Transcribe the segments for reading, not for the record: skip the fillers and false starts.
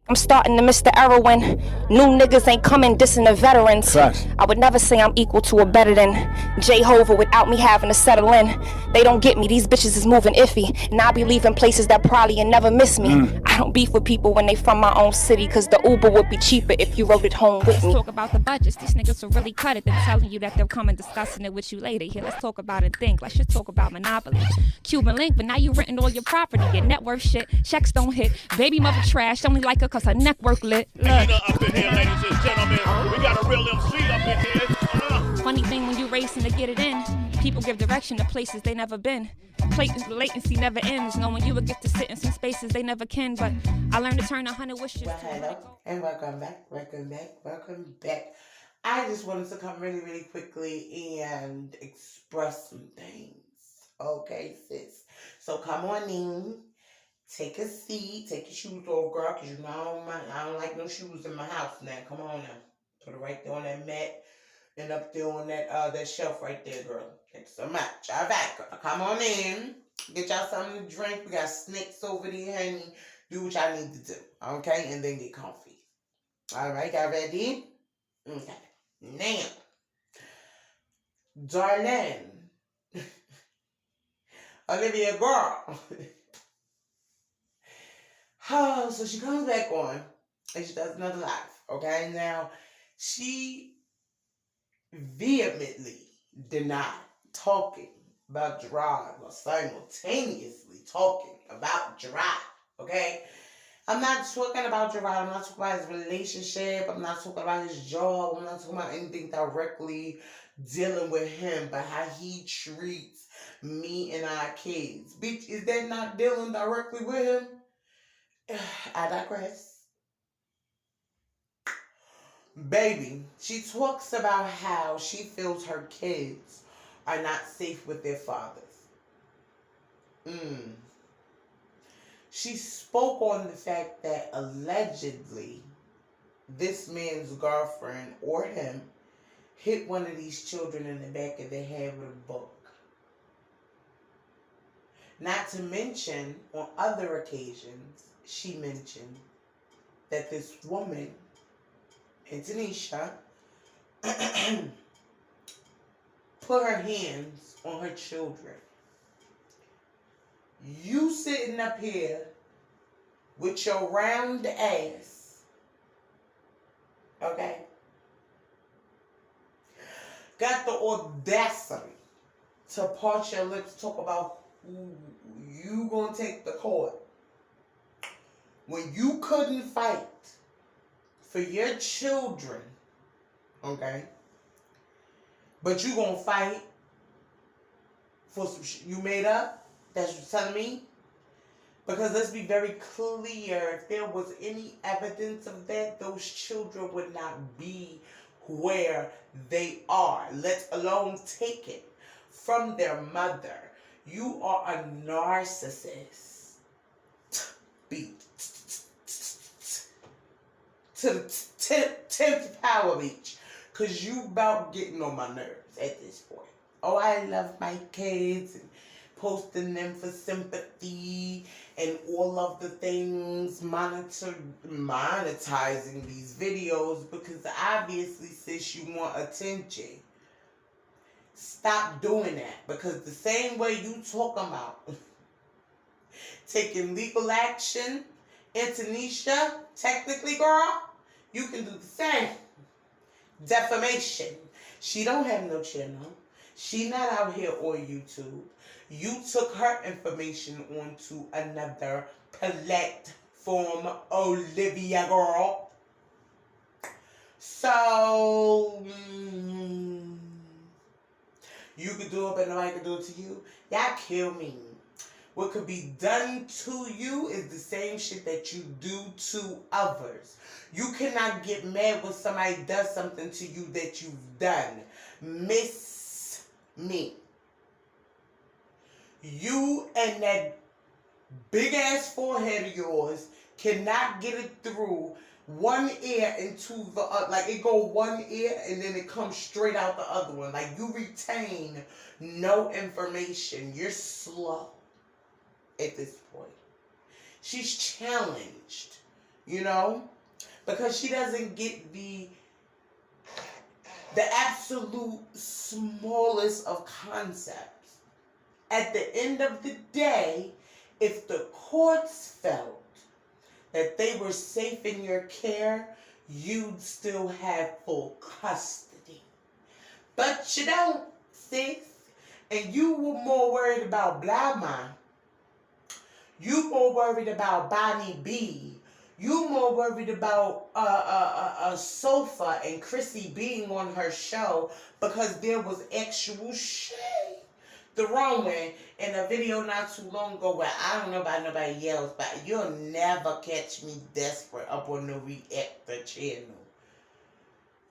I'm starting to miss the era when new niggas ain't coming dissing the veterans. Facts. I would never say I'm equal to or better than Jehovah without me having to settle in. They don't get me, these bitches is moving iffy. And I be leaving places that probably and never miss me. I don't beef with people when they from my own city, cause the Uber would be cheaper if you rode it home with me. Let's talk about the budgets. These niggas will really cut it. They're telling you that they'll come and discussing it with you later. Here, let's talk about it. Think. Let's just talk about Monopoly. Cuban Link, but now you renting all your property. Your net worth shit. Checks don't hit. Baby mother trash. Only like her cause her neck work lit. Look. Up in here, ladies and gentlemen. We got a real MC up in here. Funny thing when you racing to get it in, people give direction to places they never been. Latency never ends, knowing you would get to sit in some spaces they never can. But I learned to turn 100 wishes. Well, hello, and welcome back. I just wanted to come really, really quickly and express some things. Okay, sis. So come on in. Take a seat. Take your shoes off, girl, because you know I don't like no shoes in my house now. Come on now. Put it right there on that mat and up there on that shelf right there, girl. Thanks so much. All right, girl. Come on in. Get y'all something to drink. We got snacks over there, honey. Do what y'all need to do. Okay? And then get comfy. All right, y'all ready? Okay. Now, Darlene. Olivia, girl. Oh, so she comes back on and she does another live, okay? Now, she vehemently denied talking about Jerrod or simultaneously talking about Jerrod, okay? I'm not talking about Jerrod. I'm not talking about his relationship. I'm not talking about his job. I'm not talking about anything directly dealing with him, but how he treats me and our kids. Bitch, is that not dealing directly with him? I digress. Baby, she talks about how she feels her kids are not safe with their fathers. She spoke on the fact that allegedly this man's girlfriend or him hit one of these children in the back of the head with a book. Not to mention, on other occasions, she mentioned that this woman, Tanisha, put her hands on her children. You sitting up here with your round ass, okay, got the audacity to part your lips, talk about who you gonna take the court when you couldn't fight for your children, okay? But you gonna fight for some shit you made up? That's what you're telling me? Because let's be very clear, if there was any evidence of that, those children would not be where they are, let alone take it from their mother. You are a narcissist. Beat. To the 10th power reach. Because you about getting on my nerves at this point. Oh, I love my kids and posting them for sympathy and all of the things, monetizing these videos because obviously, sis, you want attention. Stop doing that, because the same way you talk about taking legal action in Tanisha, technically, girl, you can do the same. Defamation. She don't have no channel. She not out here on YouTube. You took her information onto another platform, Olivia, girl. So, you could do it, but nobody could do it to you. Y'all kill me. What could be done to you is the same shit that you do to others. You cannot get mad when somebody does something to you that you've done. Miss me. You and that big ass forehead of yours cannot get it through one ear into the other. Like it go one ear and then it comes straight out the other one. Like you retain no information. You're slow at this point. She's challenged you know, because she doesn't get the absolute smallest of concepts. At the end of the day, if the courts felt that they were safe in your care, you'd still have full custody. But you don't, sis. And you were more worried about Blama. You more worried about Bonnie B. You more worried about Sofa and Chrissy being on her show because there was actual shade thrown in a video not too long ago where I don't know about nobody else, but you'll never catch me desperate up on the Reactor channel.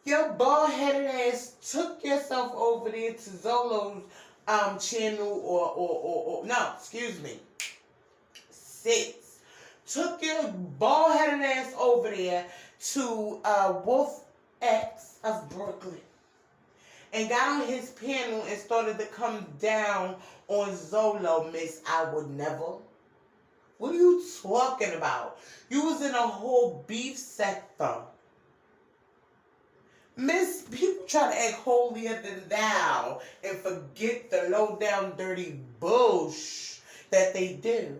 Your bald-headed ass took yourself over there to Zolo's channel sis. Took your bald-headed ass over there to Wolf X of Brooklyn and got on his panel and started to come down on Zolo, Miss I Would Never. What are you talking about? You was in a whole beef sector. Miss, people try to act holier than thou and forget the low-down dirty bullshit that they do.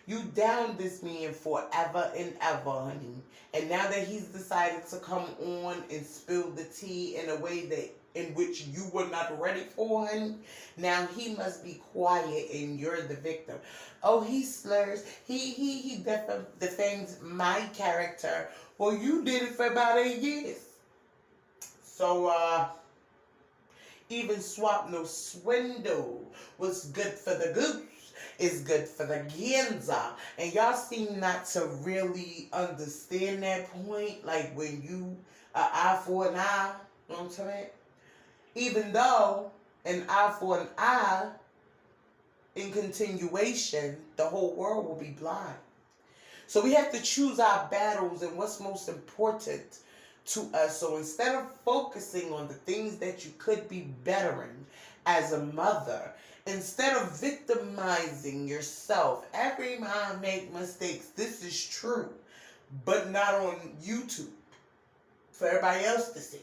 You downed this man forever and ever, honey. And now that he's decided to come on and spill the tea in a way that in which you were not ready for, honey, now he must be quiet and you're the victim. Oh, he slurs. He defames my character. Well, you did it for about 8 years. So, even swap no swindle. What's good for the goose is good for the gander. And y'all seem not to really understand that point. Like when you, eye for an eye, you know what I'm saying? Even though an eye for an eye, in continuation, the whole world will be blind. So we have to choose our battles and what's most important to us. So instead of focusing on the things that you could be bettering as a mother, instead of victimizing yourself, every mom make mistakes. This is true, but not on YouTube for everybody else to see,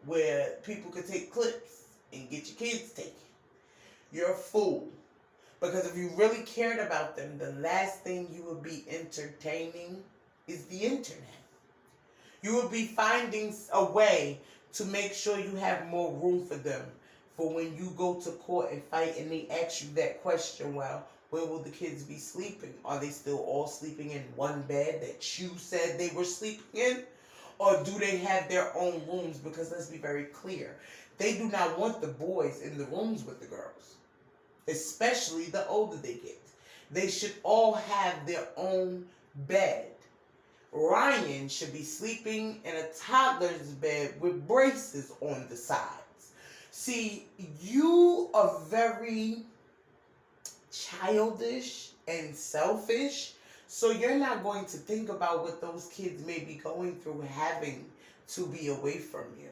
where people could take clips and get your kids taken. You're a fool. Because if you really cared about them, the last thing you would be entertaining is the internet. You would be finding a way to make sure you have more room for them. For when you go to court and fight and they ask you that question, well, where will the kids be sleeping? Are they still all sleeping in one bed that you said they were sleeping in? Or do they have their own rooms? Because let's be very clear. They do not want the boys in the rooms with the girls. Especially the older they get. They should all have their own bed. Ryan should be sleeping in a toddler's bed with braces on the sides. See, you are very childish and selfish, so you're not going to think about what those kids may be going through having to be away from you.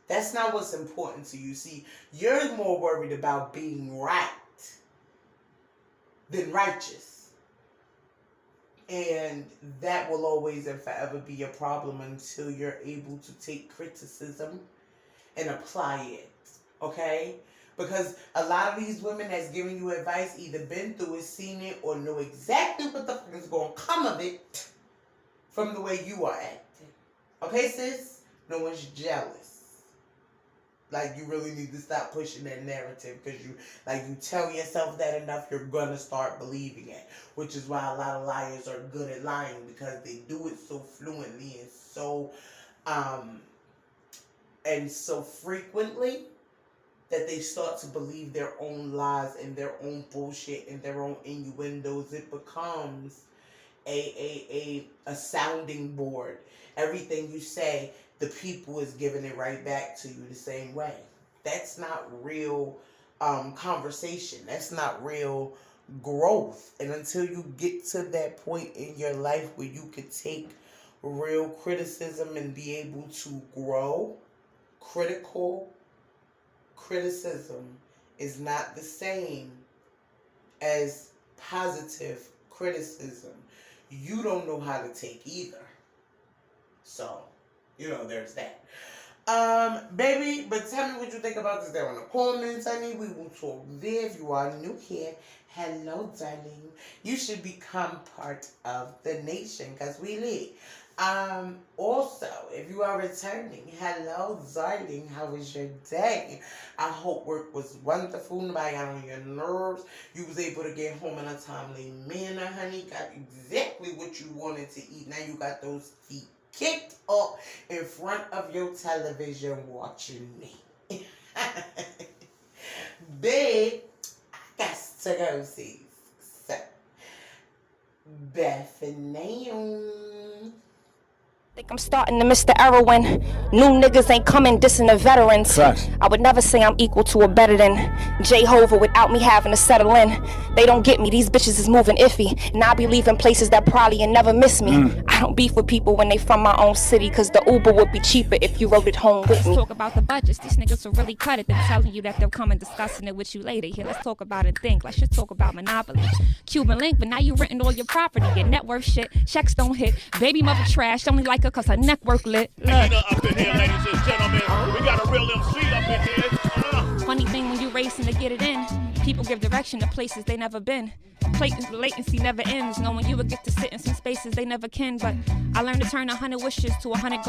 That's not what's important to you. See, you're more worried about being right than righteous. And that will always and forever be a problem until you're able to take criticism and apply it. Okay? Because a lot of these women that's giving you advice either been through it, seen it, or know exactly what the fuck is going to come of it from the way you are acting. Okay, sis? No one's jealous. Like, you really need to stop pushing that narrative because you tell yourself that enough, you're going to start believing it. Which is why a lot of liars are good at lying because they do it so fluently and so frequently that they start to believe their own lies and their own bullshit and their own innuendos. It becomes a sounding board. Everything you say, the people is giving it right back to you the same way. That's not real conversation. That's not real growth. And until you get to that point in your life where you could take real criticism and be able to grow, critical criticism is not the same as positive criticism. you don't know how to take either. So, there's that. Baby, but tell me what you think about this there in the comments, honey. We will talk there. If you are new here, hello, darling. You should become part of the nation because we lit. Also, if you are returning, hello, darling. How was your day? I hope work was wonderful. Nobody got on your nerves. You was able to get home in a timely manner, honey. Got exactly what you wanted to eat. Now you got those feet kicked up in front of your television watching me. Babe, I got to go see. So, Defamation. Think I'm starting to miss the era when new niggas ain't coming dissing the veterans. Facts. I would never say I'm equal to or better than Jehovah without me having to settle in. They don't get me, these bitches is moving iffy. And I be leaving places that probably and never miss me. I don't beef with people when they from my own city, cause the Uber would be cheaper if you rode it home with Let's me. talk about the budgets. These niggas will really cut it. They're telling you that they'll come and discussing it with you later. Here, let's talk about it and think. Let's just talk about monopoly. Cuban link, but now you renting all your property. Your net worth shit, checks don't hit. Baby mother trash, only like her cause her neck work lit. Nina up in here, ladies and gentlemen. We got a real MC up in here. Funny thing when you racing to get it in, people give direction to places they never been. Latency never ends, knowing you would get to sit in some spaces they never can. But I learned to turn 100 wishes to 100 goals.